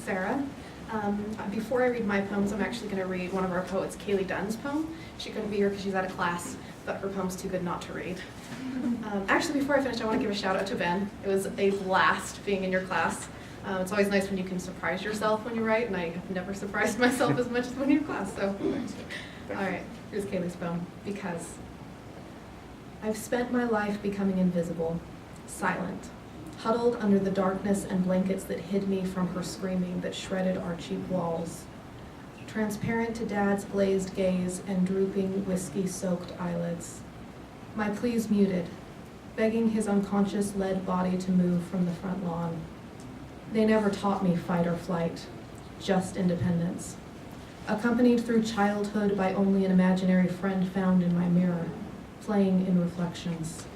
Sarah. Before I read my poems, I'm actually going to read one of our poets, Kaylee Dunn's poem. She couldn't be here because she's out of class, but her poem's too good not to read. Actually, before I finish, I want to give a shout out to Ben. It was a blast being in your class. It's always nice when you can surprise yourself when you write, and I have never surprised myself as much as when you're in class, so. All right, here's Kaylee's poem. Because I've spent my life becoming invisible, silent, huddled under the darkness and blankets that hid me from her screaming that shredded our cheap walls, transparent to Dad's glazed gaze and drooping, whiskey-soaked eyelids. My pleas muted, begging his unconscious lead body to move from the front lawn. They never taught me fight or flight, just independence, accompanied through childhood by only an imaginary friend found in my mirror, playing in reflections.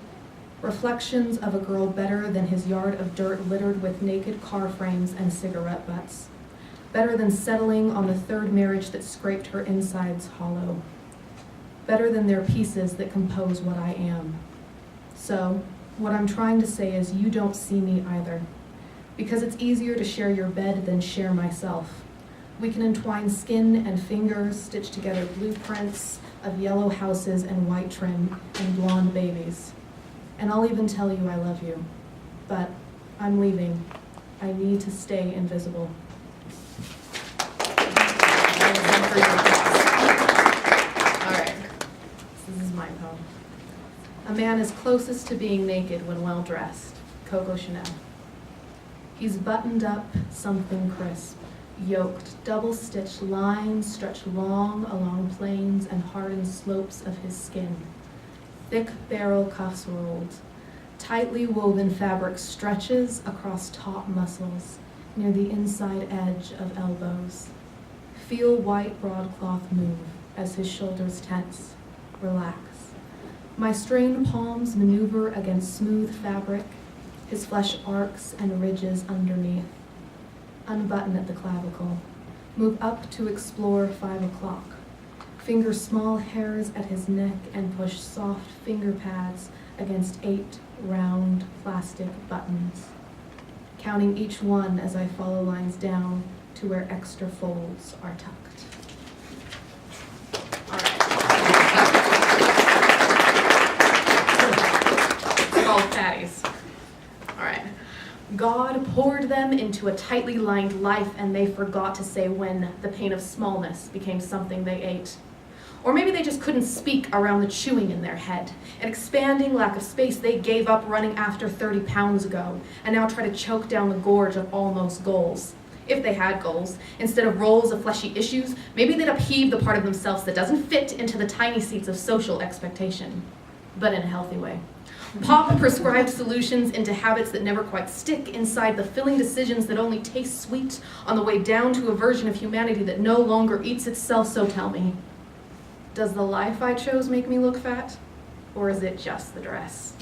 Reflections of a girl better than his yard of dirt littered with naked car frames and cigarette butts. Better than settling on the third marriage that scraped her insides hollow. Better than their pieces that compose what I am. So, what I'm trying to say is you don't see me either. Because it's easier to share your bed than share myself. We can entwine skin and fingers, stitch together blueprints of yellow houses and white trim and blonde babies. And I'll even tell you I love you. But I'm leaving. I need to stay invisible. All right, this is my poem. A man is closest to being naked when well dressed. Coco Chanel. He's buttoned up something crisp, yoked, double-stitched lines stretch long along planes and hardened slopes of his skin. Thick barrel cuffs rolled. Tightly woven fabric stretches across taut muscles near the inside edge of elbows. Feel white broadcloth move as his shoulders tense, relax. My strained palms maneuver against smooth fabric, his flesh arcs and ridges underneath. Unbutton at the clavicle. Move up to explore 5 o'clock. Finger small hairs at his neck and push soft finger pads against 8 round plastic buttons. Counting each one as I follow lines down to where extra folds are tucked. All right. It's called patties. All right. God poured them into a tightly lined life, and they forgot to say when the pain of smallness became something they ate. Or maybe they just couldn't speak around the chewing in their head, an expanding lack of space they gave up running after 30 pounds ago, and now try to choke down the gorge of almost goals. If they had goals, instead of rolls of fleshy issues, maybe they'd upheave the part of themselves that doesn't fit into the tiny seats of social expectation, but in a healthy way. Pop prescribed solutions into habits that never quite stick inside the filling decisions that only taste sweet on the way down to a version of humanity that no longer eats itself. So tell me, does the life I chose make me look fat, or is it just the dress?